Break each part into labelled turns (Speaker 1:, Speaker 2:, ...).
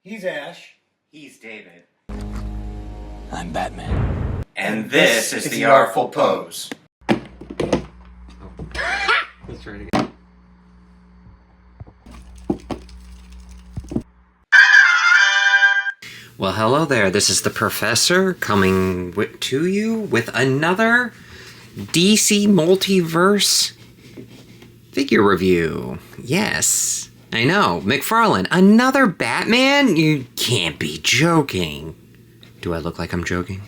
Speaker 1: He's Ash.
Speaker 2: He's David.
Speaker 3: I'm Batman.
Speaker 2: And this is the Artful Pose.
Speaker 4: Let's try it again. Well, hello there. This is the Professor coming to you with another DC Multiverse figure review. Yes, I know. McFarlane, another Batman? You can't be joking. Do I look like I'm joking?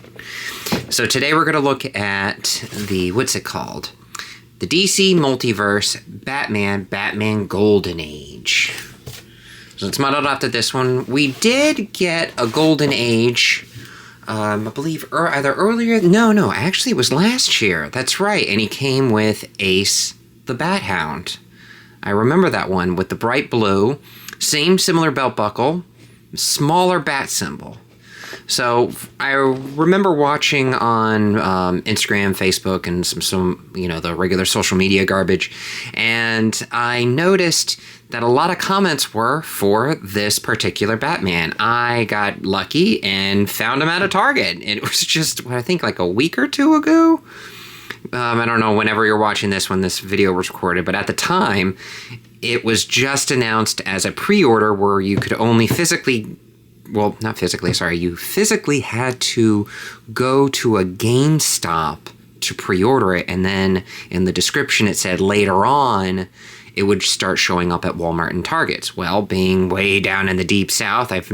Speaker 4: So today we're going to look at the, what's it called? The DC Multiverse Batman Golden Age. So it's modeled after this one. We did get a Golden Age, I believe, either earlier. No, actually it was last year. That's right. And he came with Ace the Bat Hound. I remember that one with the bright blue, same similar belt buckle, smaller bat symbol. So I remember watching on Instagram, Facebook, and some the regular social media garbage, and I noticed that a lot of comments were for this particular Batman. I got lucky and found him at a Target. It was just, I think, like a week or two ago. I don't know whenever you're watching this when this video was recorded, but at the time, it was just announced as a pre-order where you could only physically... Well, not physically, sorry. You physically had to go to a GameStop to pre-order it, and then in the description it said later on it would start showing up at Walmart and Targets. Well, being way down in the deep south, I've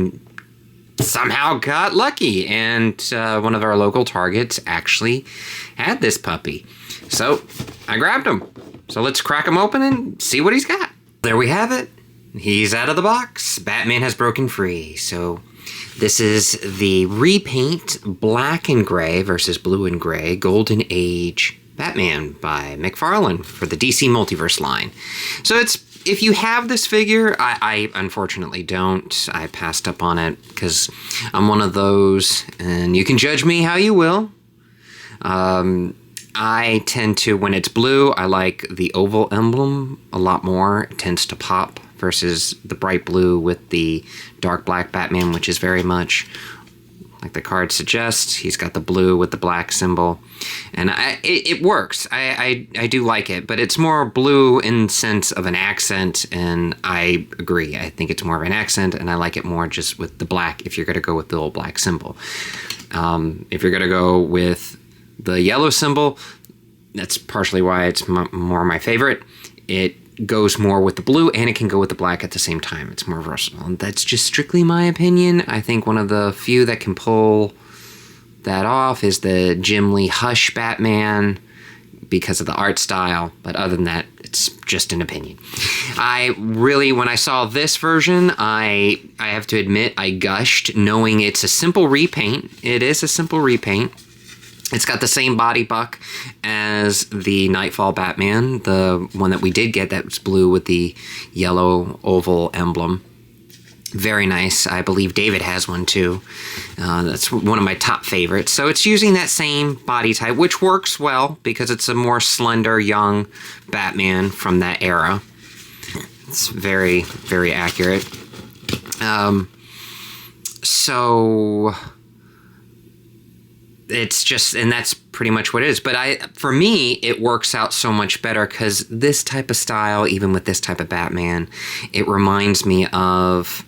Speaker 4: somehow got lucky, and one of our local Targets actually had this puppy. So I grabbed him. So let's crack him open and see what he's got. There we have it. He's out of the box. Batman has broken free. So this is the Repaint Black and Gray versus Blue and Gray Golden Age Batman by McFarlane for the DC Multiverse line. So it's, if you have this figure, I unfortunately don't. I passed up on it because I'm one of those, and you can judge me how you will. I tend to, when it's blue, I like the oval emblem a lot more. It tends to pop versus the bright blue with the dark black Batman, which is very much like the card suggests. He's got the blue with the black symbol, and it works. I do like it, but it's more blue in sense of an accent, and I agree. I think it's more of an accent, and I like it more just with the black if you're going to go with the old black symbol. If you're going to go with the yellow symbol, that's partially why it's more my favorite. It goes more with the blue, and it can go with the black at the same time. It's more versatile, and that's just strictly my opinion. I think one of the few that can pull that off is the Jim Lee Hush Batman because of the art style, but other than that, it's just an opinion. I really, when I saw this version, I have to admit I gushed, knowing it's a simple repaint. It is a simple repaint. It's got the same body buck as the Nightfall Batman, the one that we did get that was blue with the yellow oval emblem. Very nice. I believe David has one too. That's one of my top favorites. So it's using that same body type, which works well because it's a more slender, young Batman from that era. It's very, very accurate. So... it's just, and that's pretty much what it is. But for me, it works out so much better because this type of style, even with this type of Batman, it reminds me of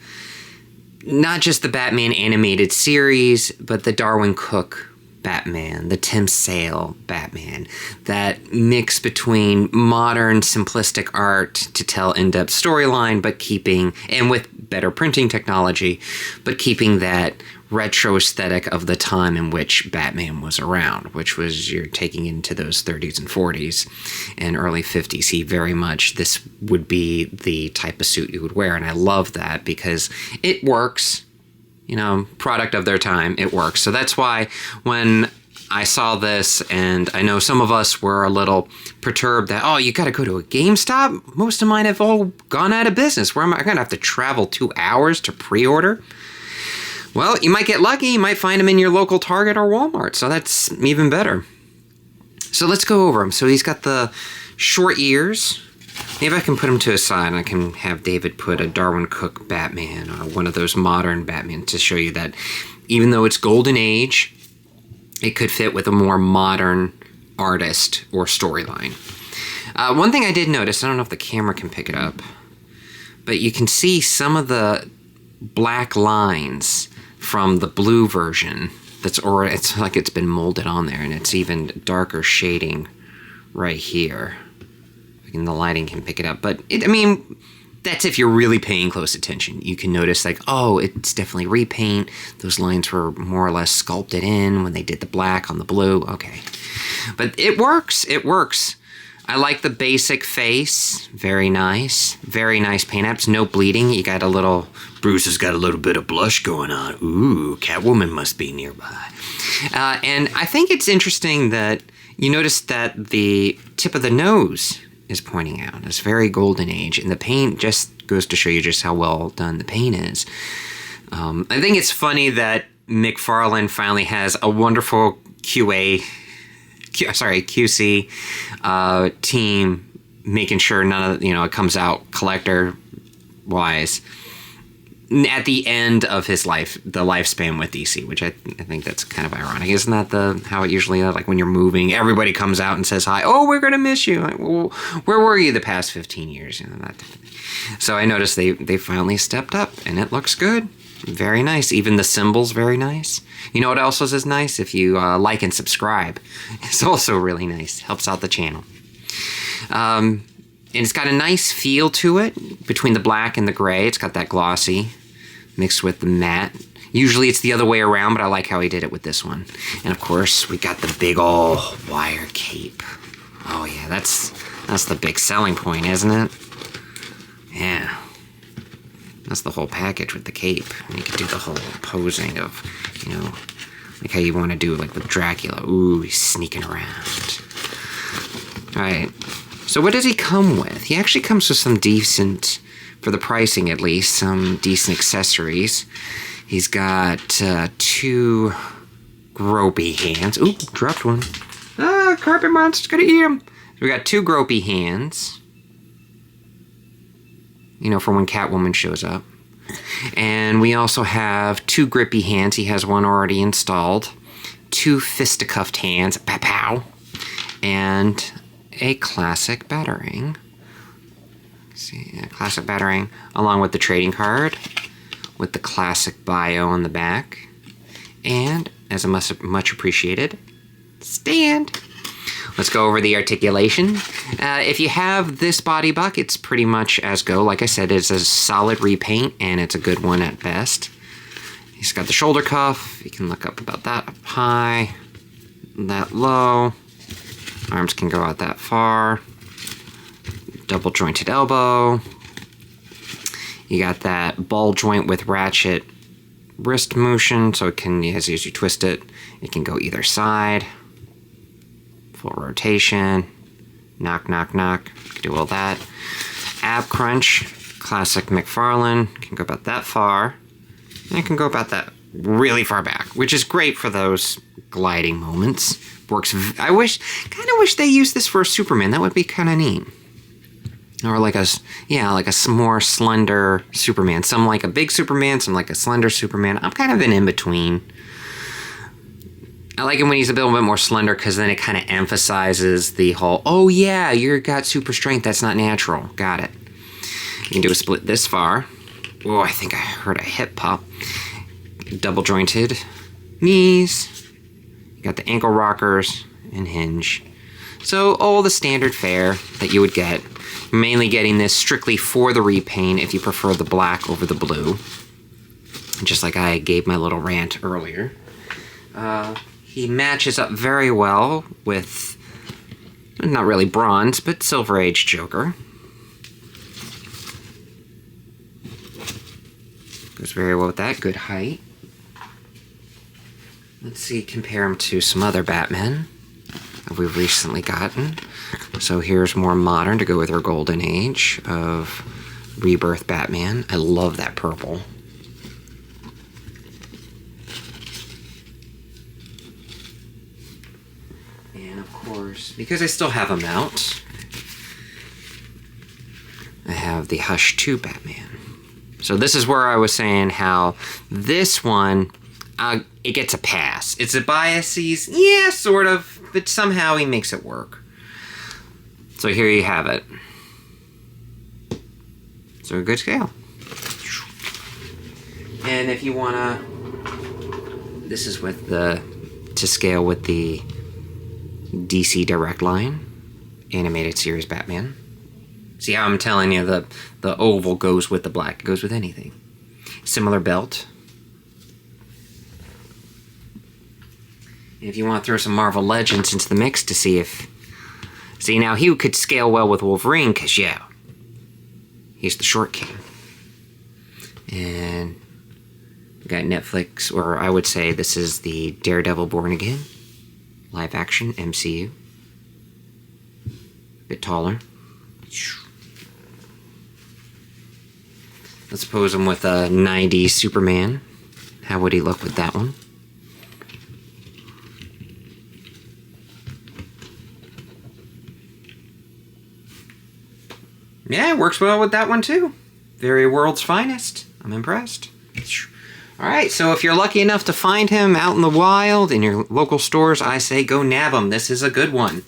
Speaker 4: not just the Batman animated series, but the Darwin Cook Batman, the Tim Sale Batman, that mix between modern simplistic art to tell in-depth storyline, but keeping, and with better printing technology, but keeping that retro aesthetic of the time in which Batman was around, which was, you're taking into those 30s and 40s and early 50s. He very much, this would be the type of suit you would wear, and I love that because it works. Product of their time, it works. So that's why when I saw this, and I know some of us were a little perturbed that, oh, you got to go to a GameStop? Most of mine have all gone out of business. Where am I going to have to travel 2 hours to pre-order? Well, you might get lucky. You might find them in your local Target or Walmart, so that's even better. So let's go over him. So he's got the short ears, Maybe I can put him to a side and I can have David put a Darwin Cook Batman or one of those modern Batman to show you that even though it's Golden Age, it could fit with a more modern artist or storyline. One thing I did notice, I don't know if the camera can pick it up, but you can see some of the black lines from the blue version. It's like it's been molded on there, and it's even darker shading right here. And the lighting can pick it up, but that's if you're really paying close attention. You can notice like, oh, it's definitely repaint. Those lines were more or less sculpted in when they did the black on the blue. Okay, but it works. It works. I like the basic face. Very nice paint apps. No bleeding. You got a little. Bruce has got a little bit of blush going on. Ooh, Catwoman must be nearby. And I think it's interesting that you notice that the tip of the nose is pointing out. It's very Golden Age, and the paint just goes to show you just how well done the paint is. I think it's funny that McFarlane finally has a wonderful QC team making sure none of it comes out collector wise at the end of his life, the lifespan with DC, which I think that's kind of ironic. Isn't that how it usually is? Like when you're moving, everybody comes out and says hi. Oh, we're gonna miss you. Like, well, where were you the past 15 years? That. So I noticed they finally stepped up, and it looks good. Very nice. Even the symbols, very nice. You know what else is nice? If you like and subscribe, it's also really nice. Helps out the channel. And it's got a nice feel to it between the black and the gray. It's got that glossy mixed with the matte. Usually it's the other way around, but I like how he did it with this one. And of course, we got the big old wire cape. Oh yeah, that's the big selling point, isn't it? Yeah. That's the whole package with the cape. And you can do the whole posing of, like how you want to do like with Dracula. Ooh, he's sneaking around. All right. So what does he come with? He actually comes with some decent, for the pricing at least, some decent accessories. He's got 2 gropey hands. Ooh, dropped one. Ah, carpet monster's gonna eat him. So we got 2 gropey hands. For when Catwoman shows up. And we also have 2 grippy hands. He has one already installed. 2 fisticuffed hands. Pow pow. And a classic batarang. See, a classic batarang along with the trading card with the classic bio on the back, and as a much appreciated stand. Let's go over the articulation. If you have this body buck, it's pretty much as go. Like I said, it's a solid repaint, and it's a good one at best. He's got the shoulder cuff. You can look up about that up high, that low. Arms can go out that far. Double jointed elbow. You got that ball joint with ratchet wrist motion, so it can, as you twist it, it can go either side. Full rotation. Knock, knock, knock. You can do all that. Ab crunch. Classic McFarlane. Can go about that far. And it can go about that really far back, which is great for those gliding moments. Works. Kind of wish they used this for a Superman. That would be kind of neat. Or like a more slender Superman. Some like a big Superman, some like a slender Superman. I'm kind of an in-between. I like him when he's a little bit more slender because then it kind of emphasizes the whole, oh yeah, you got super strength, that's not natural. Got it. You can do a split this far. Oh, I think I heard a hip pop. Double jointed knees. You got the ankle rockers and hinge. So all the standard fare that you would get. Mainly getting this strictly for the repaint if you prefer the black over the blue. Just like I gave my little rant earlier. He matches up very well with, not really bronze, but Silver Age Joker. Goes very well with that, good height. Let's see, compare him to some other Batmen that we've recently gotten. So here's more modern to go with our Golden Age of Rebirth Batman. I love that purple. And of course, because I still have them out, I have the Hush 2 Batman. So this is where I was saying how this one, it gets a pass. It's a biases, yeah, sort of, but somehow he makes it work. So here you have it. So a good scale. And if you wanna, this is with the, to scale with the DC Direct Line, Animated Series Batman. See how I'm telling you the oval goes with the black, it goes with anything. Similar belt. And if you want to throw some Marvel Legends into the mix to see if, see now he could scale well with Wolverine, cause yeah, he's the short king. And we got Netflix, or I would say this is the Daredevil Born Again live action MCU. Bit taller. Let's pose him with a 90s Superman. How would he look with that one? Yeah, it works well with that one too. Very world's finest. I'm impressed. Alright, so if you're lucky enough to find him out in the wild, in your local stores, I say go nab him. This is a good one.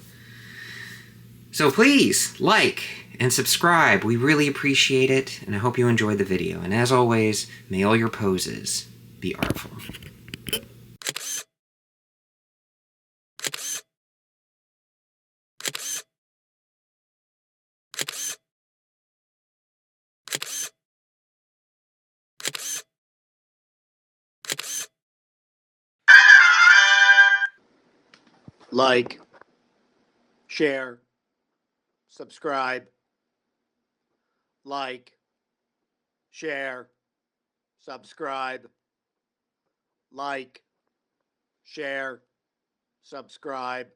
Speaker 4: So please, like and subscribe. We really appreciate it, and I hope you enjoyed the video. And as always, may all your poses be artful.
Speaker 1: Like, share, subscribe, like, share, subscribe, like, share, subscribe.